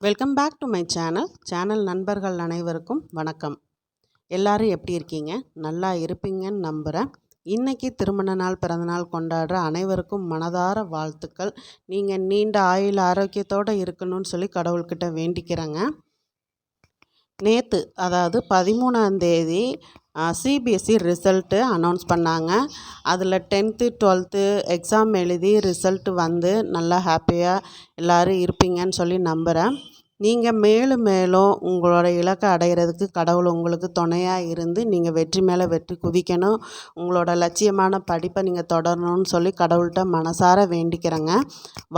Welcome back to my channel நண்பர்கள் அனைவருக்கும் வணக்கம். எல்லாரும் எப்படி இருக்கீங்க? நல்லா இருப்பீங்கன்னு நம்புகிறேன். இன்றைக்கி திருமண நாள் பிறந்தநாள் கொண்டாடுற அனைவருக்கும் மனதார வாழ்த்துக்கள். நீங்கள் நீண்ட ஆயுள் ஆரோக்கியத்தோடு இருக்கணும்னு சொல்லி கடவுள்கிட்ட வேண்டிக்கிறேங்க. நேற்று அதாவது 13ஆம் தேதி சிபிஎஸ்சி ரிசல்ட்டு அனௌன்ஸ் பண்ணாங்க. அதில் 10th 12th எக்ஸாம் எழுதி ரிசல்ட்டு வந்து நல்லா ஹாப்பியாக எல்லோரும் இருப்பீங்கன்னு சொல்லி நம்புகிறேன். நீங்கள் மேலும் மேலும் உங்களோட இலக்கை அடைகிறதுக்கு கடவுள் உங்களுக்கு துணையாக இருந்து நீங்கள் வெற்றி மேலே வெற்றி குவிக்கணும், உங்களோட லட்சியமான படிப்பை நீங்கள் தொடரணும்னு சொல்லி கடவுள்கிட்ட மனசார வேண்டிக்கிறேங்க.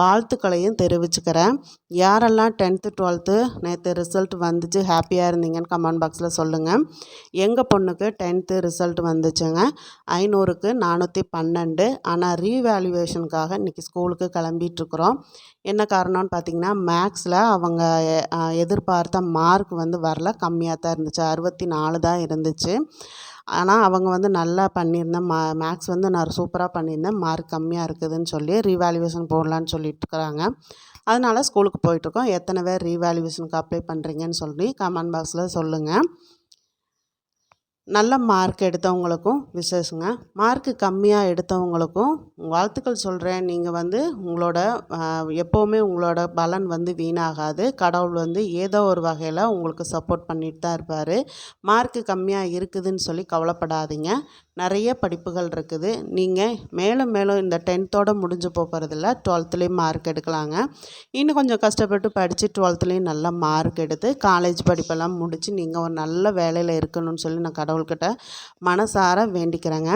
வாழ்த்துக்களையும் தெரிவிச்சுக்கிறேன். யாரெல்லாம் 10th 12th நேற்று ரிசல்ட் வந்துச்சு ஹாப்பியாக இருந்தீங்கன்னு கமெண்ட் பாக்ஸில் சொல்லுங்கள். எங்கள் பொண்ணுக்கு 10th ரிசல்ட் வந்துச்சுங்க. 500க்கு 412. ஆனால் ரீவேல்யூவேஷனுக்காக இன்றைக்கி ஸ்கூலுக்கு கிளம்பிகிட்ருக்குறோம். என்ன காரணம்னு பார்த்திங்கன்னா, மேக்ஸில் அவங்க எதிர்பார்த்த மார்க் வந்து வரல, கம்மியாக தான் இருந்துச்சு. 64 தான் இருந்துச்சு. ஆனால் அவங்க வந்து நல்லா பண்ணியிருந்தேன், மேக்ஸ் வந்து நான் சூப்பராக பண்ணியிருந்தேன், மார்க் கம்மியாக இருக்குதுன்னு சொல்லி ரீவேல்யூவேஷன் போடலான்னு சொல்லிட்டுருக்குறாங்க. அதனால் ஸ்கூலுக்கு போயிட்டுருக்கோம். எத்தனை பேர் ரீவேல்யூவேஷனுக்கு அப்ளை பண்ணுறீங்கன்னு சொல்லி கமெண்ட் பாக்ஸில் சொல்லுங்கள். நல்ல மார்க் எடுத்தவங்களுக்கும் விசேஷங்க. மார்க்கு கம்மியாக எடுத்தவங்களுக்கும் வாழ்த்துக்கள் சொல்கிறேன். நீங்கள் வந்து உங்களோட எப்போவுமே உங்களோட பலன் வந்து வீணாகாது. கடவுள் வந்து ஏதோ ஒரு வகையில் உங்களுக்கு சப்போர்ட் பண்ணிட்டு தான் இருப்பார். மார்க்கு கம்மியாக இருக்குதுன்னு சொல்லி கவலைப்படாதீங்க. நிறைய படிப்புகள் இருக்குது. நீங்கள் மேலும் மேலும் இந்த 10th முடிஞ்சு போகிறதில்ல, 12th மார்க் எடுக்கலாங்க. இன்னும் கொஞ்சம் கஷ்டப்பட்டு படித்து 12th நல்ல மார்க் எடுத்து காலேஜ் படிப்பெல்லாம் முடித்து நீங்கள் ஒரு நல்ல வேலையில் இருக்கணும்னு சொல்லி நான் கடவுள்கிட்ட மனசார வேண்டிக்கிறேங்க.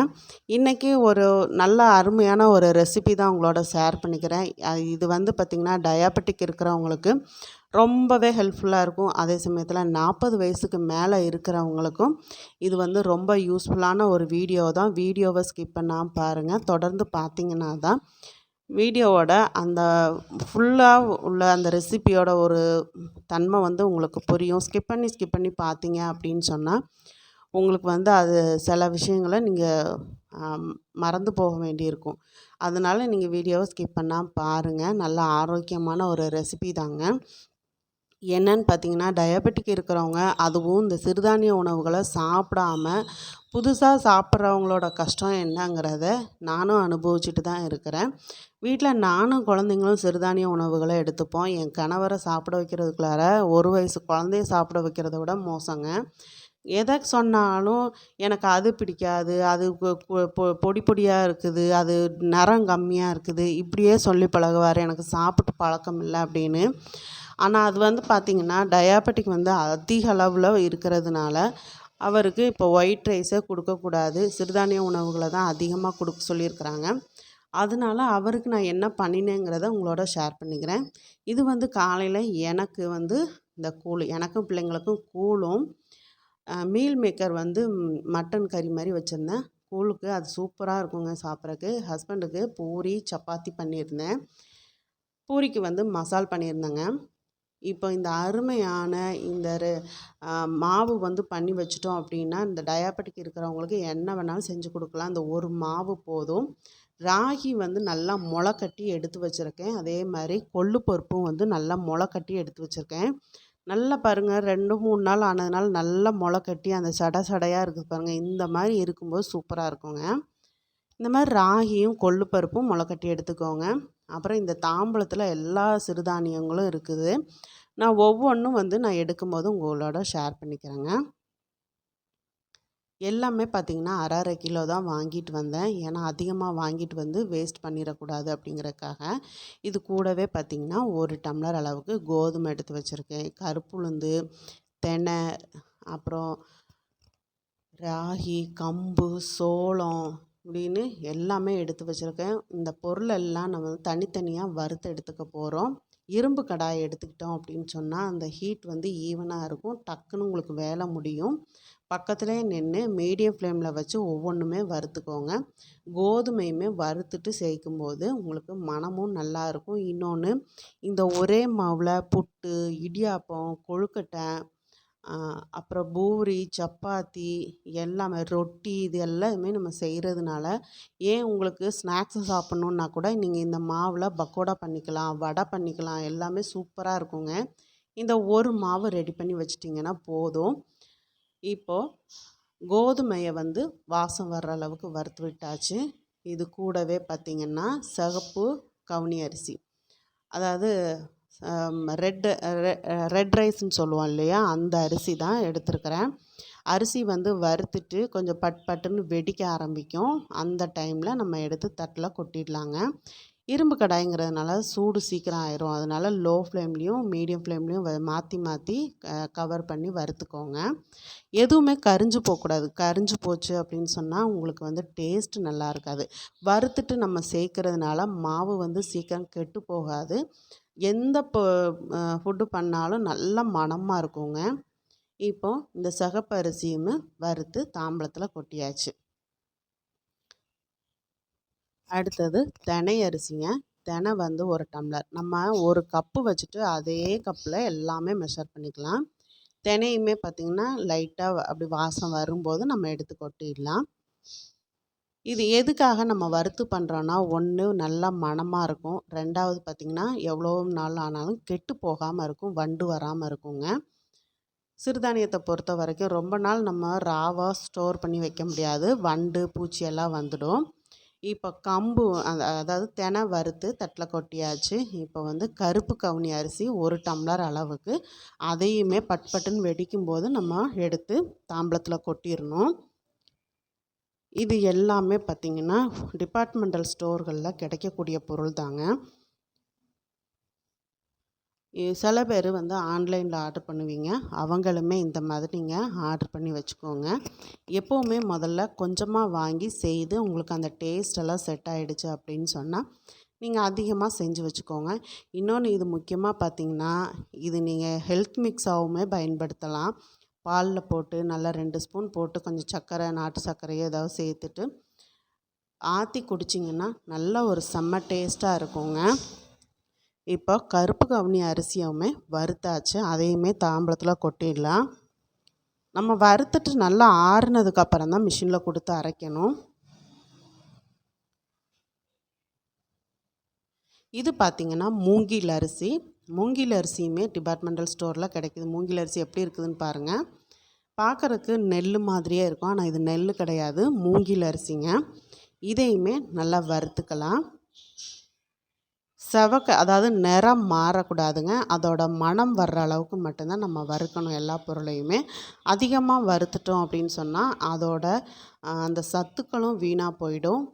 இன்றைக்கி ஒரு நல்ல அருமையான ஒரு ரெசிபி தான் உங்களோட ஷேர் பண்ணிக்கிறேன். இது வந்து பார்த்திங்கன்னா டயாபெட்டிக் இருக்கிறவங்களுக்கு ரொம்பவே ஹெல்ப்ஃபுல்லாக இருக்கும். அதே சமயத்தில் 40 வயசுக்கு மேலே இருக்கிறவங்களுக்கும் இது வந்து ரொம்ப யூஸ்ஃபுல்லான ஒரு வீடியோ தான். வீடியோவை ஸ்கிப் பண்ணாமல் பாருங்கள். தொடர்ந்து பார்த்திங்கன்னா தான் வீடியோவோட அந்த ஃபுல்லாக உள்ள அந்த ரெசிபியோட ஒரு தன்மை வந்து உங்களுக்கு புரியும். ஸ்கிப் பண்ணி பார்த்தீங்க அப்படின்னு சொன்னால் உங்களுக்கு வந்து அது சில விஷயங்களை நீங்கள் மறந்து போக வேண்டியிருக்கும். அதனால் நீங்கள் வீடியோவை ஸ்கிப் பண்ணாமல் பாருங்கள். நல்ல ஆரோக்கியமான ஒரு ரெசிபி தாங்க. என்னன்னு பார்த்தீங்கன்னா, டயபெட்டிக் இருக்கிறவங்க, அதுவும் இந்த சிறுதானிய உணவுகளை சாப்பிடாம புதுசாக சாப்பிட்றவங்களோட கஷ்டம் என்னங்கிறத நானும் அனுபவிச்சுட்டு தான் இருக்கிறேன். வீட்டில் நானும் குழந்தைங்களும் சிறுதானிய உணவுகளை எடுத்துப்போம். என் கணவரை சாப்பிட வைக்கிறதுக்குள்ளார 1 வயசு குழந்தைய சாப்பிட வைக்கிறத விட மோசங்க. எதை சொன்னாலும் எனக்கு அது பிடிக்காது, அது பொடி பொடியாக இருக்குது, அது நிறம் கம்மியாக இருக்குது, இப்படியே சொல்லி பழகுவார். எனக்கு சாப்பிட்டு பழக்கம் இல்லை அப்படின்னு. ஆனால் அது வந்து பார்த்திங்கன்னா டயாபெட்டிக் வந்து அதிக அளவில் இருக்கிறதுனால அவருக்கு இப்போ ஒயிட் ரைஸே கொடுக்கக்கூடாது, சிறுதானிய உணவுகளை தான் அதிகமாக கொடுக்க சொல்லியிருக்கிறாங்க. அதனால அவருக்கு நான் என்ன பண்ணினேங்கிறத உங்களோட ஷேர் பண்ணிக்கிறேன். இது வந்து காலையில் எனக்கு வந்து இந்த கூழ், எனக்கும் பிள்ளைங்களுக்கும் கூழும் மீல் மேக்கர் வந்து மட்டன் கறி மாதிரி வச்சுருந்தேன். கூழுக்கு அது சூப்பராக இருக்குங்க சாப்பிட்றதுக்கு. ஹஸ்பண்டுக்கு பூரி சப்பாத்தி பண்ணியிருந்தேன். பூரிக்கு வந்து மசால் பண்ணியிருந்தேங்க. இப்போ இந்த அருமையான இந்த மாவு வந்து பண்ணி வச்சிட்டோம் அப்படின்னா, இந்த டயாபெட்டிக் இருக்கிறவங்களுக்கு என்ன வேணாலும் செஞ்சு கொடுக்கலாம். இந்த ஒரு மாவு போதும். ராகி வந்து நல்லா முளைக்கட்டி எடுத்து வச்சுருக்கேன். அதே மாதிரி கொள்ளு பருப்பும் வந்து நல்லா முளைக்கட்டி எடுத்து வச்சுருக்கேன். நல்லா பாருங்கள், 2 3 நாள் ஆனதுனால நல்லா முளைக்கட்டி அந்த சடையாக இருக்குது பாருங்கள். இந்த மாதிரி இருக்கும்போது சூப்பராக இருக்குங்க. இந்த மாதிரி ராகியும் கொள்ளு பருப்பும் முளைக்கட்டி எடுத்துக்கோங்க. அப்புறம் இந்த தாம்பூலத்தில் எல்லா சிறுதானியங்களும் இருக்குது. நான் ஒவ்வொன்றும் வந்து நான் எடுக்கும்போது உங்களோட ஷேர் பண்ணிக்கிறேங்க. எல்லாமே பார்த்திங்கன்னா அரை கிலோ தான் வாங்கிட்டு வந்தேன். ஏன்னா அதிகமாக வாங்கிட்டு வந்து வேஸ்ட் பண்ணிடக்கூடாது அப்படிங்கிறதுக்காக. இது கூடவே பார்த்திங்கன்னா 1 டம்ளர் அளவுக்கு கோதுமை எடுத்து வச்சுருக்கேன். கருப்புளுந்து, தெனை, அப்புறம் ராகி, கம்பு, சோளம் இப்படின்னு எல்லாமே எடுத்து வச்சுருக்கேன். இந்த பொருள் எல்லாம் நம்ம தனித்தனியாக வறுத்து எடுத்துக்க போகிறோம். இரும்பு கடாய் எடுத்துக்கிட்டோம் அப்படின்னு சொன்னால் அந்த ஹீட் வந்து ஈவனாக இருக்கும். டக்குன்னு உங்களுக்கு வேலை முடியும். பக்கத்துலேயே நின்று மீடியம் ஃப்ளேமில் வச்சு ஒவ்வொன்றுமே வறுத்துக்கோங்க. கோதுமையுமே வறுத்துட்டு சேர்க்கும்போது உங்களுக்கு மணமும் நல்லாயிருக்கும். இன்னொன்று, இந்த ஒரே மாவில் புட்டு, இடியாப்பம், கொழுக்கட்டை, அப்புறம் பூரி, சப்பாத்தி, எல்லாமே ரொட்டி, இது எல்லாமே நம்ம செய்கிறதுனால ஏன் உங்களுக்கு ஸ்நாக்ஸு சாப்பிட்ணுன்னா கூட நீங்கள் இந்த மாவில் பக்கோடா பண்ணிக்கலாம், வடை பண்ணிக்கலாம், எல்லாமே சூப்பராக இருக்குங்க. இந்த ஒரு மாவு ரெடி பண்ணி வச்சிட்டிங்கன்னா போதும். இப்போது கோதுமையை வந்து வாசம் வர்ற அளவுக்கு வறுத்து விட்டாச்சு. இது கூடவே பார்த்திங்கன்னா சிகப்பு கவுனி அரிசி, அதாவது ரெட் ரைஸ்ன்னு சொல்லுவோம் இல்லையா, அந்த அரிசி தான் எடுத்துருக்கிறேன். அரிசி வந்து வறுத்துட்டு கொஞ்சம் பட்டுன்னு வெடிக்க ஆரம்பிக்கும். அந்த டைமில் நம்ம எடுத்து தட்டில் கொட்டிடலாங்க. இரும்பு கடாய்ங்கிறதுனால சூடு சீக்கிரம் ஆயிரும். அதனால் லோ ஃப்ளேம்லேயும் மீடியம் ஃப்ளேம்லேயும் மாற்றி மாற்றி கவர் பண்ணி வறுத்துக்கோங்க. எதுவுமே கரிஞ்சு போகக்கூடாது. கரிஞ்சு போச்சு அப்படின்னு சொன்னால் உங்களுக்கு வந்து டேஸ்ட்டு நல்லா இருக்காது. வறுத்துட்டு நம்ம சேர்க்கறதுனால மாவு வந்து சீக்கிரம் கெட்டு போகாது. எந்த ஃபுட்டு பண்ணாலும் நல்ல மணமாக இருக்குங்க. இப்போது இந்த சிகப்பு அரிசியும் வறுத்து தாம்பலத்தில் கொட்டியாச்சு. அடுத்தது தினை அரிசிங்க. தினை வந்து 1 டம்ளர். நம்ம 1 கப்பு வச்சுட்டு அதே கப்பில் எல்லாமே மெஷர் பண்ணிக்கலாம். தினையுமே பார்த்திங்கன்னா லைட்டாக அப்படி வாசம் வரும்போது நம்ம எடுத்து கொட்டிடலாம். இது எதுக்காக நம்ம வறுத்து பண்ணுறோன்னா, 1 நல்லா மணமாக இருக்கும், 2வது பார்த்திங்கன்னா எவ்வளோ நாள் ஆனாலும் கெட்டு போகாமல் இருக்கும், வண்டு வராமல் இருக்குங்க. சிறுதானியத்தை பொறுத்த வரைக்கும் ரொம்ப நாள் நம்ம ராவாக ஸ்டோர் பண்ணி வைக்க முடியாது, வண்டு பூச்சி எல்லாம் வந்துடும். இப்போ கம்பு அதாவது தினை வறுத்து தட்டில் கொட்டியாச்சு. இப்போ வந்து கருப்பு கவுனி அரிசி 1 டம்ளர் அளவுக்கு, அதையுமே பட்டுன்னு வெடிக்கும்போது நம்ம எடுத்து தாம்பலத்தில் கொட்டிடணும். இது எல்லாமே பார்த்திங்கன்னா டிபார்ட்மெண்டல் ஸ்டோர்களில் கிடைக்கக்கூடிய பொருள் தாங்க. சில பேர் வந்து ஆன்லைனில் ஆர்டர் பண்ணுவீங்க, அவங்களுமே இந்த மாதிரி நீங்கள் ஆர்டர் பண்ணி வச்சுக்கோங்க. எப்போவுமே முதல்ல கொஞ்சமாக வாங்கி செய்து உங்களுக்கு அந்த டேஸ்டெல்லாம் செட் ஆகிடுச்சு அப்படின்னு சொன்னால் நீங்கள் அதிகமாக செஞ்சு வச்சுக்கோங்க. இன்னொன்று இது முக்கியமாக பார்த்திங்கன்னா, இது நீங்கள் ஹெல்த் மிக்ஸாகவுமே பயன்படுத்தலாம். பாலில் போட்டு நல்லா 2 ஸ்பூன் போட்டு கொஞ்சம் சர்க்கரை, நாட்டு சர்க்கரையோ ஏதாவது சேர்த்துட்டு ஆற்றி குடிச்சிங்கன்னா நல்ல ஒரு செம்ம டேஸ்ட்டாக இருக்குங்க. இப்போ கருப்பு கவுனி அரிசியுமே வறுத்தாச்சு, அதையுமே தாம்பலத்தில் கொட்டிடலாம். நம்ம வறுத்துட்டு நல்லா ஆறுனதுக்கப்புறம் தான் மிஷினில் கொடுத்து அரைக்கணும். இது பார்த்திங்கன்னா மூங்கில் அரிசி. மூங்கில் அரிசியுமே டிபார்ட்மெண்டல் ஸ்டோரில் கிடைக்குது. மூங்கில் அரிசி எப்படி இருக்குதுன்னு பாருங்கள். பார்க்குறதுக்கு நெல் மாதிரியே இருக்கும், ஆனால் இது நெல் கிடையாது, மூங்கில் அரிசிங்க. இதையுமே நல்லா வறுத்துக்கலாம். அதாவது நிறம் மாறக்கூடாதுங்க, அதோட மணம் வர்ற அளவுக்கு மட்டும்தான் நம்ம வறுக்கணும் எல்லா பொருளையுமே. அதிகமாக வறுத்துட்டோம் அப்படின்னு சொன்னால் அதோட அந்த சத்துக்களும் வீணாக போயிடும்,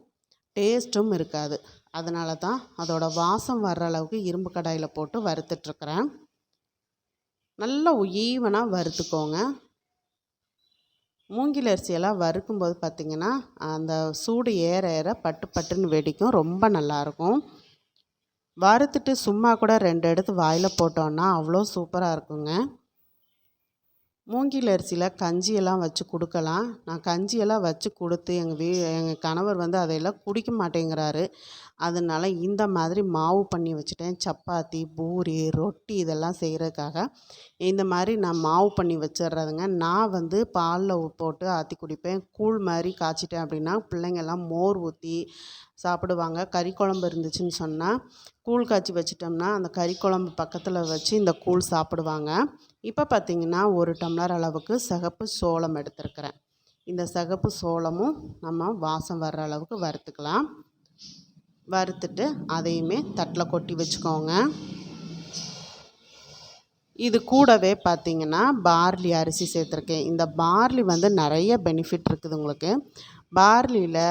டேஸ்ட்டும் இருக்காது. அதனால தான் அதோட வாசம் வர்ற அளவுக்கு இரும்பு கடாயில் போட்டு வறுத்துட்ருக்குறேன். நல்லா ஈவனாக வறுத்துக்கோங்க. மூங்கில் அரிசியெல்லாம் வறுக்கும்போது பார்த்திங்கன்னா அந்த சூடு ஏற ஏற பட்டுன்னு வெடிக்கும், ரொம்ப நல்லாயிருக்கும். வறுத்துட்டு சும்மா கூட 2 எடுத்து வாயில் போட்டோன்னா அவ்வளோ சூப்பராக இருக்குங்க. மூங்கில் அரிசியில் கஞ்சியெல்லாம் வச்சு கொடுக்கலாம். நான் கஞ்சியெல்லாம் வச்சு கொடுத்து எங்கள் கணவர் வந்து அதையெல்லாம் குடிக்க மாட்டேங்கிறாரு. அதனால இந்த மாதிரி மாவு பண்ணி வச்சுட்டேன். சப்பாத்தி, பூரி, ரொட்டி இதெல்லாம் செய்கிறதுக்காக இந்த மாதிரி நான் மாவு பண்ணி வச்சிடுறதுங்க. நான் வந்து பாலில் போட்டு ஆற்றி குடிப்பேன். கூழ் மாதிரி காய்ச்சிட்டேன் அப்படின்னா பிள்ளைங்கள்லாம் மோர் ஊற்றி சாப்பிடுவாங்க. கறி குழம்பு இருந்துச்சுன்னு சொன்னால் கூழ் காய்ச்சி வச்சிட்டோம்னா அந்த கறி குழம்பு பக்கத்தில் வச்சு இந்த கூழ் சாப்பிடுவாங்க. இப்போ பார்த்திங்கன்னா 1 டம்ளர் அளவுக்கு சிகப்பு சோளம் எடுத்துருக்கிறேன். இந்த சிகப்பு சோளமும் நம்ம வாசம் வர்ற அளவுக்கு வறுத்துக்கலாம். வறுத்துட்டு அதையுமே தட்டில் கொட்டி வச்சுக்கோங்க. இது கூடவே பார்த்திங்கன்னா பார்லி அரிசி சேர்த்துருக்கேன். இந்த பார்லி வந்து நிறைய பெனிஃபிட் இருக்குது உங்களுக்கு. பார்லியில்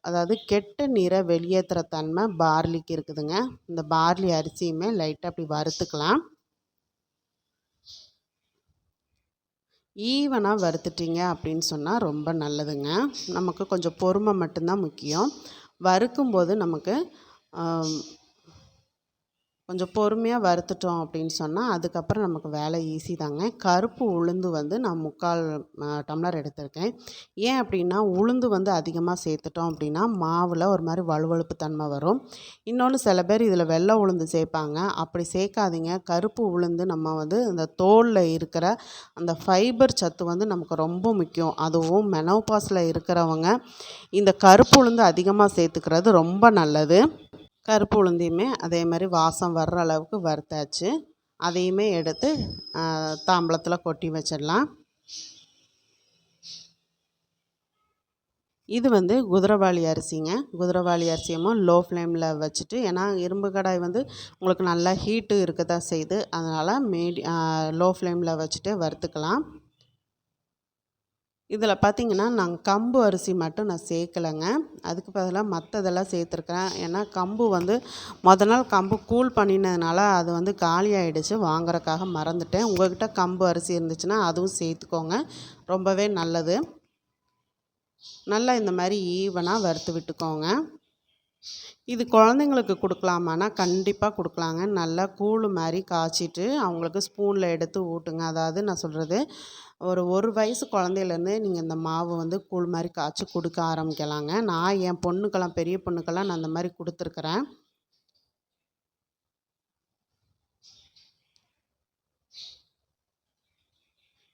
அதாவது கெட்ட நீரை வெளியேற்றுற தன்மை பார்லிக்கு இருக்குதுங்க. இந்த பார்லி அரிசியுமே லைட்டாக அப்படி வறுத்துக்கலாம். ஈவனாக வறுத்துட்டிங்க அப்படின்னு சொன்னால் ரொம்ப நல்லதுங்க. நமக்கு கொஞ்சம் பொறுமை மட்டும்தான் முக்கியம். வறுக்கும்போது நமக்கு கொஞ்சம் பொறுமையாக வறுத்துட்டோம் அப்படின்னு சொன்னால் அதுக்கப்புறம் நமக்கு வேலை ஈஸி தாங்க. கருப்பு உளுந்து வந்து நான் 3/4 டம்ளர் எடுத்திருக்கேன். ஏன் அப்படின்னா உளுந்து வந்து அதிகமாக சேர்த்துட்டோம் அப்படின்னா மாவில் ஒரு மாதிரி வழுவழுப்பு தன்மை வரும். இன்னொன்று சில பேர் இதில் வெள்ளை உளுந்து சேர்ப்பாங்க, அப்படி சேர்க்காதீங்க. கருப்பு உளுந்து நம்ம வந்து இந்த தோலில் இருக்கிற அந்த ஃபைபர் சத்து வந்து நமக்கு ரொம்ப முக்கியம். அதுவும் மெனோபாஸில் இருக்கிறவங்க இந்த கருப்பு உளுந்து அதிகமாக சேர்த்துக்கிறது ரொம்ப நல்லது. கருப்பு உளுந்தையுமே அதே மாதிரி வாசம் வர்ற அளவுக்கு வறுத்தாச்சு. அதையுமே எடுத்து தாம்பளத்தில் கொட்டி வச்சிடலாம். இது வந்து குதிரைவாலி அரிசிங்க. குதிரைவாலி அரிசியமும் லோ ஃப்ளேமில் வச்சுட்டு, ஏன்னா இரும்பு கடாய் வந்து உங்களுக்கு நல்லா ஹீட்டு இருக்க தான் செய்யுது. அதனால் லோ ஃப்ளேமில் வச்சுட்டு வறுத்துக்கலாம். இதில் பார்த்திங்கன்னா நாங்கள் கம்பு அரிசி மட்டும் நான் சேர்க்கலைங்க. அதுக்கு பதிலாக மற்றதெல்லாம் சேர்த்துருக்குறேன். ஏன்னா கம்பு வந்து நாள் கம்பு கூழ் பண்ணினதுனால அது வந்து காலி ஆகிடுச்சு, வாங்குறதுக்காக மறந்துட்டேன். உங்கள்கிட்ட கம்பு அரிசி இருந்துச்சுன்னா அதுவும் சேர்த்துக்கோங்க, ரொம்பவே நல்லது. நல்லா இந்த மாதிரி ஈவனாக வறுத்து விட்டுக்கோங்க. இது குழந்தைங்களுக்கு கொடுக்கலாமான்னா கண்டிப்பாக கொடுக்கலாங்க. நல்லா கூழ் மாதிரி காய்ச்சிட்டு அவங்களுக்கு ஸ்பூனில் எடுத்து ஊட்டுங்க. அதாவது நான் சொல்கிறது, ஒரு வயசு குழந்தையிலேருந்தே நீங்கள் இந்த மாவு வந்து கூழ் மாதிரி காய்ச்சி கொடுக்க ஆரம்பிக்கலாங்க. நான் என் பொண்ணுக்கெல்லாம், பெரிய பொண்ணுக்கெல்லாம் நான் அந்த மாதிரி கொடுத்துருக்குறேன்.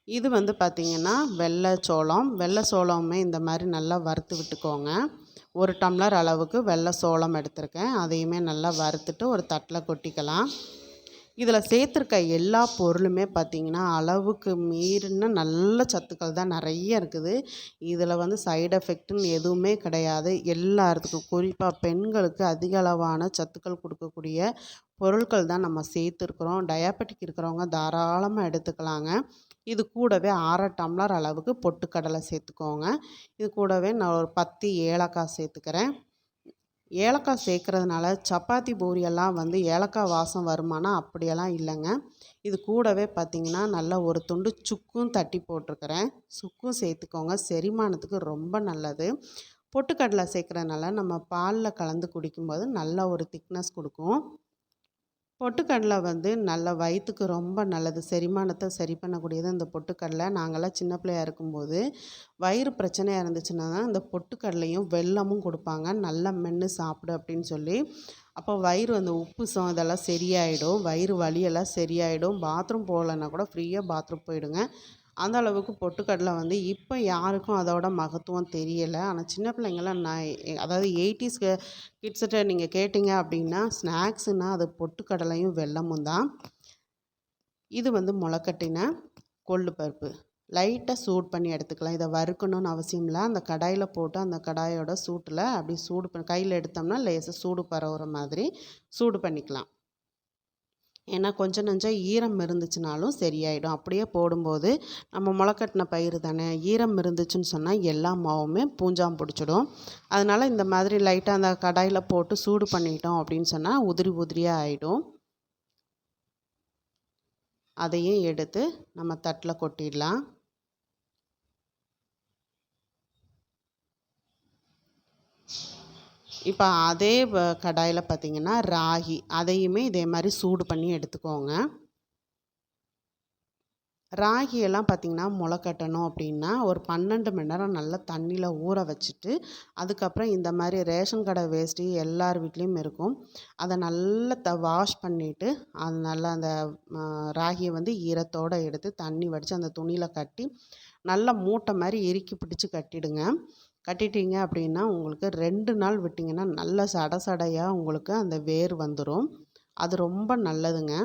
இது வந்து பார்த்திங்கன்னா வெள்ளை சோளமுமே இந்த மாதிரி நல்லா வறுத்து விட்டுக்கோங்க. 1 டம்ளர் அளவுக்கு வெள்ளை சோளம் எடுத்திருக்கேன். அதையுமே நல்லா வறுத்துட்டு ஒரு தட்டில் கொட்டிக்கலாம். இதில் சேர்த்துருக்க எல்லா பொருளுமே பார்த்திங்கன்னா அளவுக்கு மீறின நல்ல சத்துக்கள் தான் நிறைய இருக்குது. இதில் வந்து சைடு எஃபெக்ட்டுன்னு எதுவுமே கிடையாது. எல்லாத்துக்கும், குறிப்பாக பெண்களுக்கு அதிக அளவான சத்துக்கள் கொடுக்கக்கூடிய பொருட்கள் தான் நம்ம சேர்த்துருக்குறோம். டயாபெட்டிக் இருக்கிறவங்க தாராளமாக எடுத்துக்கலாங்க. இது கூடவே 1/2 டம்ளர் அளவுக்கு பொட்டுக்கடலை சேர்த்துக்கோங்க. இது கூடவே நான் ஒரு 10 ஏலக்காய் சேர்த்துக்கிறேன். ஏலக்காய் சேர்க்குறதுனால சப்பாத்தி பூரியெல்லாம் வந்து ஏலக்காய் வாசம் வருமானா அப்படியெல்லாம் இல்லைங்க. இது கூடவே பார்த்திங்கன்னா நல்லா ஒரு துண்டு சுக்கும் தட்டி போட்டிருக்கிறேன். சுக்கும் சேர்த்துக்கோங்க, செரிமானத்துக்கு ரொம்ப நல்லது. பொட்டுக்கடலை சேர்க்குறதுனால நம்ம பாலில் கலந்து குடிக்கும்போது நல்ல ஒரு திக்னஸ் கொடுக்கும். பொட்டுக்கடலை வந்து நல்ல வயிற்றுக்கு ரொம்ப நல்லது, செரிமானத்தை சரி பண்ணக்கூடியது இந்த பொட்டுக்கடலை. நாங்கள்லாம் சின்ன பிள்ளையா இருக்கும்போது வயிறு பிரச்சனையாக இருந்துச்சுன்னா தான் இந்த பொட்டுக்கடலையும் வெல்லமும் கொடுப்பாங்க, நல்லா மென்று சாப்பிடு அப்படின்னு சொல்லி. அப்போ வயிறு அந்த உப்புசம் இதெல்லாம் சரியாயிடும், வயிறு வலியெல்லாம் சரியாயிடும். பாத்ரூம் போகலன்னா கூட ஃப்ரீயாக பாத்ரூம் போயிடுங்க. அந்த அளவுக்கு பொட்டுக்கடலை வந்து இப்போ யாருக்கும் அதோட மகத்துவம் தெரியலை. ஆனால் சின்ன பிள்ளைங்களாம் அதாவது 80s கிட்ஸ்கிட்ட நீங்கள் கேட்டிங்க அப்படின்னா ஸ்நாக்ஸுனால் அது பொட்டுக்கடலையும் வெல்லமும் தான். இது வந்து முளைக்கட்டின கொள்ளு பருப்பு லைட்டாக சூடு பண்ணி எடுத்துக்கலாம். இதை வறுக்கணும்னு அவசியம் இல்லை. அந்த கடாயில் போட்டு அந்த கடாயோட சூட்டில் அப்படி சூடு பண்ணி கையில் எடுத்தோம்னா லேசாக சூடு பரவுற மாதிரி சூடு பண்ணிக்கலாம். ஏன்னா கொஞ்சம் நஞ்சம் ஈரம் இருந்துச்சுனாலும் சரியாயிடும். அப்படியே போடும்போது நம்ம முளைக்கட்டின பயிறு தானே, ஈரம் இருந்துச்சுன்னு சொன்னால் எல்லா மாவுமே பூஞ்சாம் பிடிச்சிடும். அதனால் இந்த மாதிரி லைட்டாக அந்த கடாயில் போட்டு சூடு பண்ணிட்டோம் அப்படின்னு சொன்னால் உதிரி உதிரியாக ஆகிடும். அதையும் எடுத்து நம்ம தட்டில் கொட்டிடலாம். இப்போ அதே கடாயில் பார்த்திங்கன்னா ராகி, அதையுமே இதே மாதிரி சூடு பண்ணி எடுத்துக்கோங்க. ராகியெல்லாம் பார்த்திங்கன்னா முளைக்கட்டணும் அப்படின்னா ஒரு 12 மணி நேரம் நல்லா தண்ணியில் ஊற வச்சுட்டு, அதுக்கப்புறம் இந்த மாதிரி ரேஷன் கடை வேஸ்ட்டு எல்லார் வீட்லேயும் இருக்கும், அதை நல்லா வாஷ் பண்ணிவிட்டு அது நல்லா அந்த ராகியை வந்து ஈரத்தோடு எடுத்து தண்ணி வடித்து அந்த துணியில் கட்டி நல்லா மூட்டை மாதிரி இறுக்கி பிடிச்சி கட்டிடுங்க. கட்டிட்டீங்க அப்படின்னா உங்களுக்கு 2 நாள் விட்டிங்கன்னா நல்ல சடை சடையாக உங்களுக்கு அந்த வேர் வந்துடும். அது ரொம்ப நல்லதுங்க.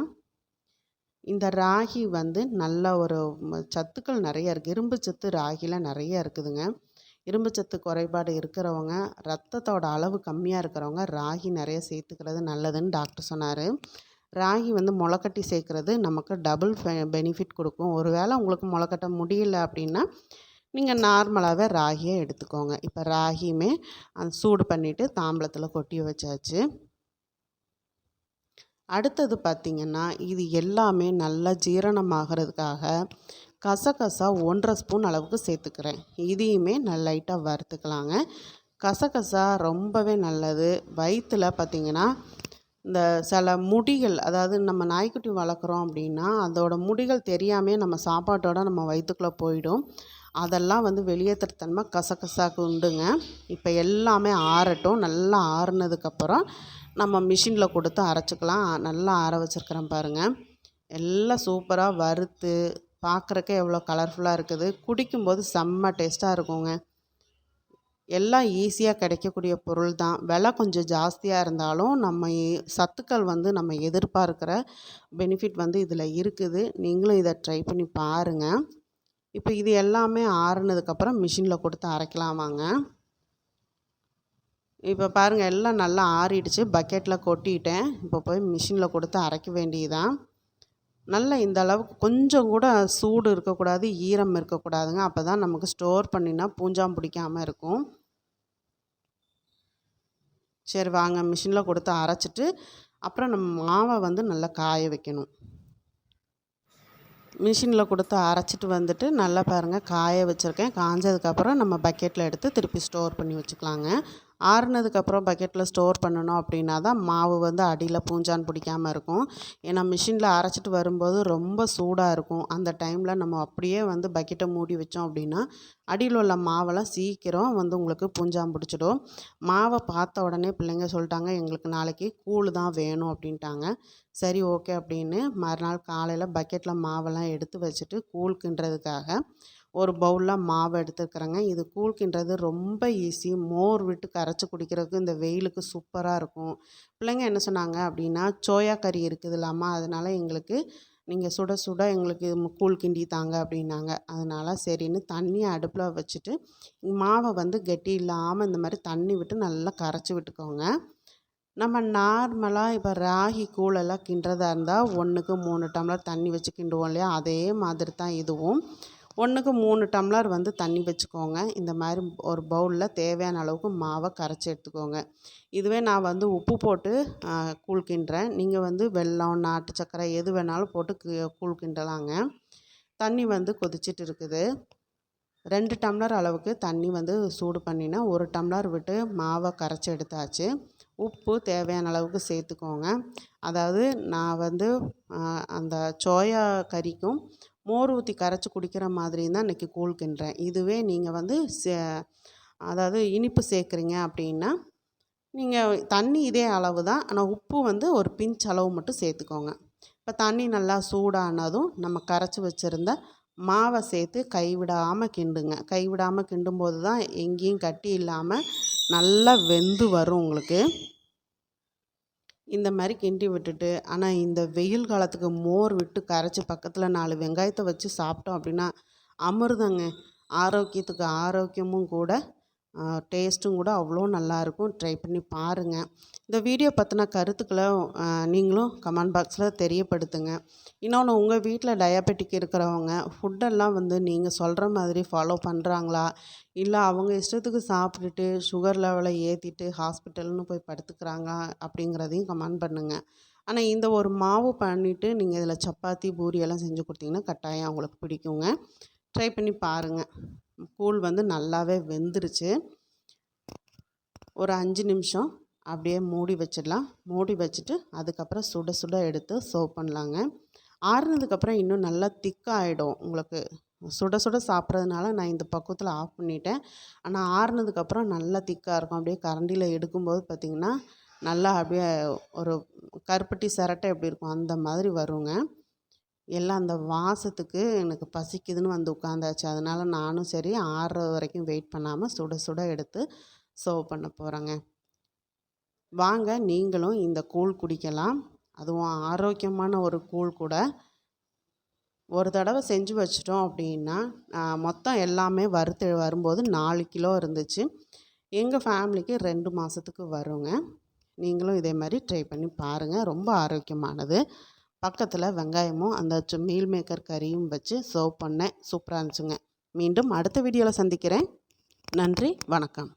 இந்த ராகி வந்து நல்ல ஒரு சத்துக்கள் நிறைய இருக்குது. இரும்பு சத்து ராகியில் நிறைய இருக்குதுங்க. இரும்பு சத்து குறைபாடு இருக்கிறவங்க, ரத்தத்தோட அளவு கம்மியாக இருக்கிறவங்க ராகி நிறைய சேர்த்துக்கிறது நல்லதுன்னு டாக்டர் சொன்னார். ராகி வந்து முளைக்கட்டி சேர்க்குறது நமக்கு டபுள் பெனிஃபிட் கொடுக்கும். ஒரு வேளை உங்களுக்கு முளைக்கட்ட முடியல அப்படின்னா நீங்கள் நார்மலாகவே ராகியை எடுத்துக்கோங்க. இப்போ ராகியுமே சூடு பண்ணிவிட்டு தாம்பளத்தில் கொட்டி வச்சாச்சு. அடுத்தது பார்த்திங்கன்னா இது எல்லாமே நல்லா ஜீரணமாகிறதுக்காக கசகசா 1.5 ஸ்பூன் அளவுக்கு சேர்த்துக்கிறேன். இதையுமே நல்லா லைட்டாக வறுத்துக்கலாங்க. கசகசா ரொம்பவே நல்லது. வயிற்றில் பார்த்திங்கன்னா இந்த சில முடிகள், அதாவது நம்ம நாய்க்குட்டி வளர்க்குறோம் அப்படின்னா அதோட முடிகள் தெரியாமே நம்ம சாப்பாட்டோட நம்ம வயிற்றுக்குள்ளே போயிடும். அதெல்லாம் வந்து வெளியேற்றுற தன்மை கசகசாக்கு உண்டுங்க. இப்போ எல்லாமே ஆறட்டும். நல்லா ஆறுனதுக்கப்புறம் நம்ம மிஷினில் கொடுத்து அரைச்சிக்கலாம். நல்லா ஆற வச்சுருக்கிறேன் பாருங்கள். எல்லாம் சூப்பராக வறுத்து பார்க்குறக்கே எவ்வளோ கலர்ஃபுல்லாக இருக்குது. குடிக்கும்போது செம்ம டேஸ்ட்டாக இருக்குங்க. எல்லாம் ஈஸியாக கிடைக்கக்கூடிய பொருள் தான். விலை கொஞ்சம் ஜாஸ்தியாக இருந்தாலும் நம்ம சத்துக்கள் வந்து நம்ம எதிர்பார்க்குற பெனிஃபிட் வந்து இதில் இருக்குது. நீங்களும் இதை ட்ரை பண்ணி பாருங்கள். இப்போ இது எல்லாமே ஆறுனதுக்கப்புறம் மிஷினில் கொடுத்து அரைக்கலாம் வாங்க. இப்போ பாருங்கள், எல்லாம் நல்லா ஆறிடுச்சு. பக்கெட்டில் கொட்டிட்டேன். இப்போ போய் மிஷினில் கொடுத்து அரைக்க வேண்டியதுதான். நல்லா இந்த அளவுக்கு கொஞ்சம் கூட சூடு இருக்கக்கூடாது, ஈரம் இருக்கக்கூடாதுங்க. அப்போ தான் நமக்கு ஸ்டோர் பண்ணினா பூஞ்சாம் பிடிக்காமல் இருக்கும். சரி வாங்க, மிஷினில் கொடுத்து அரைச்சிட்டு அப்புறம் நம்ம மாவை வந்து நல்லா காய வைக்கணும். மிஷினில் கொடுத்து அரைச்சிட்டு வந்துட்டு நல்லா பாருங்கள் காய வச்சுருக்கேன். காஞ்சதுக்கப்புறம் நம்ம பக்கெட்டில் எடுத்து திருப்பி ஸ்டோர் பண்ணி வச்சுக்கலாங்க. ஆறுனதுக்கப்புறம் பக்கெட்டில் ஸ்டோர் பண்ணணும் அப்படின்னா தான் மாவு வந்து அடியில் பூஞ்சான் பிடிக்காமல் இருக்கும். ஏன்னா மிஷினில் அரைச்சிட்டு வரும்போது ரொம்ப சூடாக இருக்கும். அந்த டைமில் நம்ம அப்படியே வந்து பக்கெட்டை மூடி வச்சோம் அப்படின்னா அடியில் உள்ள மாவெல்லாம் சீக்கிரம் வந்து உங்களுக்கு பூஞ்சான் பிடிச்சிடும். மாவை பார்த்த உடனே பிள்ளைங்க சொல்லிட்டாங்க, எங்களுக்கு நாளைக்கு கூழ் தான் வேணும் அப்படின்ட்டாங்க. சரி ஓகே அப்படின்னு மறுநாள் காலையில் பக்கெட்டில் மாவெல்லாம் எடுத்து வச்சுட்டு கூழ் கிண்டுறதுக்காக ஒரு பவுலில் மாவு எடுத்துருக்குறேங்க. இது கூழ் கிண்டுறது ரொம்ப ஈஸி. மோர் விட்டு கரைச்சி குடிக்கிறதுக்கு இந்த வெயிலுக்கு சூப்பராக இருக்கும். பிள்ளைங்க என்ன சொன்னாங்க அப்படின்னா, சோயா கறி இருக்குதுல்லாமா, அதனால் எங்களுக்கு நீங்கள் சுட சுட எங்களுக்கு கூழ் கிண்டி தாங்க அப்படின்னாங்க. அதனால் சரின்னு தண்ணியை அடுப்பில் வச்சுட்டு மாவை வந்து கெட்டி இல்லாமல் இந்த மாதிரி தண்ணி விட்டு நல்லா கரைச்சி விட்டுக்கோங்க. நம்ம நார்மலாக இப்போ ராகி கூழெல்லாம் கிண்டுறதா இருந்தால் 1க்கு 3 டம்ளர் தண்ணி வச்சு கிண்டுவோம் இல்லையா, அதே மாதிரி தான் இதுவும். 1க்கு 3 டம்ளர் வந்து தண்ணி வச்சுக்கோங்க. இந்த மாதிரி ஒரு பவுலில் தேவையான அளவுக்கு மாவை கரைச்சி எடுத்துக்கோங்க. இதுவே நான் வந்து உப்பு போட்டு கூழ் கிண்டுறேன். நீங்கள் வந்து வெல்லம், நாட்டு சர்க்கரை எது வேணாலும் போட்டு கூழ் கிண்டலாங்க. தண்ணி வந்து கொதிச்சிட்டு இருக்குது. 2 டம்ளர் அளவுக்கு தண்ணி வந்து சூடு பண்ணினா 1 டம்ளர் விட்டு மாவை கரைச்சி எடுத்தாச்சு. உப்பு தேவையான அளவுக்கு சேர்த்துக்கோங்க. அதாவது நான் வந்து அந்த சோயா கறிக்கும் மோர் ஊற்றி கரைச்சி குடிக்கிற மாதிரி தான் இன்றைக்கி கூழ் கிண்டுறேன். இதுவே நீங்கள் வந்து அதாவது இனிப்பு சேர்க்குறீங்க அப்படின்னா நீங்கள் தண்ணி இதே அளவு தான், ஆனால் உப்பு வந்து ஒரு பிஞ்ச் அளவு மட்டும் சேர்த்துக்கோங்க. இப்போ தண்ணி நல்லா சூடானதும் நம்ம கரைச்சி வச்சுருந்த மாவை சேர்த்து கைவிடாமல் கிண்டுங்க. கைவிடாமல் கிண்டும்போது தான் எங்கேயும் கட்டி இல்லாமல் நல்லா வெந்து வரும் உங்களுக்கு. இந்த மாதிரி கிண்டி விட்டுட்டு, ஆனால் இந்த வெயில் காலத்துக்கு மோர் விட்டு கரைச்சி பக்கத்தில் 4 வெங்காயத்தை வச்சு சாப்பிட்டோம் அப்படின்னா அமிர்தங்க. ஆரோக்கியத்துக்கு ஆரோக்கியமும் கூட, டேஸ்ட்டும் கூட அவ்வளோ நல்லாயிருக்கும். ட்ரை பண்ணி பாருங்கள். இந்த வீடியோ பற்றின கருத்துக்களை நீங்களும் கமெண்ட் பாக்ஸில் தெரியப்படுத்துங்க. இன்னொன்று, உங்கள் வீட்டில் டயபெட்டிக் இருக்கிறவங்க ஃபுட்டெல்லாம் வந்து நீங்கள் சொல்கிற மாதிரி ஃபாலோ பண்ணுறாங்களா, இல்லை அவங்க இஷ்டத்துக்கு சாப்பிட்டுட்டு சுகர் லெவலை ஏற்றிட்டு ஹாஸ்பிட்டல்னு போய் படுத்துக்கிறாங்களா அப்படிங்கிறதையும் கமெண்ட் பண்ணுங்கள். ஆனால் இந்த ஒரு மாவு பண்ணிவிட்டு நீங்கள் இதில் சப்பாத்தி, பூரி எல்லாம் செஞ்சு கொடுத்தீங்கன்னா கட்டாயம் அவங்களுக்கு பிடிக்குங்க. ட்ரை பண்ணி பாருங்கள். கூழ் வந்து நல்லாவே வெந்துருச்சு. ஒரு 5 நிமிஷம் அப்படியே மூடி வச்சிடலாம். மூடி வச்சுட்டு அதுக்கப்புறம் சுட சுட எடுத்து சர்வ் பண்ணலாங்க. ஆறுனதுக்கப்புறம் இன்னும் நல்லா திக்காகிடும் உங்களுக்கு. சுட சுட சாப்பிட்றதுனால நான் இந்த பக்குவத்தில் ஆஃப் பண்ணிட்டேன். ஆனால் ஆறுனதுக்கப்புறம் நல்லா திக்காக இருக்கும். அப்படியே கரண்டியில் எடுக்கும்போது பார்த்திங்கன்னா நல்லா அப்படியே ஒரு கருப்பட்டி சிரட்டை எப்படி இருக்கும் அந்த மாதிரி வருங்க. எல்லாம் அந்த வாசத்துக்கு எனக்கு பசிக்குதுன்னு வந்து உட்காந்தாச்சு. அதனால் நானும் சரி ஆறுற வரைக்கும் வெயிட் பண்ணாமல் சுட சுட எடுத்து சர்வ் பண்ண போகிறேங்க. வாங்க நீங்களும் இந்த கூழ் குடிக்கலாம். அதுவும் ஆரோக்கியமான ஒரு கூழ் கூட. ஒரு தடவை செஞ்சு வச்சிட்டோம் அப்படின்னா மொத்தம் எல்லாமே வறுத்து வரும்போது 4 கிலோ இருந்துச்சு. எங்கள் ஃபேமிலிக்கு 2 மாதத்துக்கு வருங்க. நீங்களும் இதே மாதிரி ட்ரை பண்ணி பாருங்கள். ரொம்ப ஆரோக்கியமானது. பக்கத்தில் வெங்காயமும் அந்த மீல் மேக்கர் கறியும் வச்சு சர்வ் பண்ணேன். சூப்பராக இருந்துச்சுங்க. மீண்டும் அடுத்த வீடியோவில் சந்திக்கிறேன். நன்றி, வணக்கம்.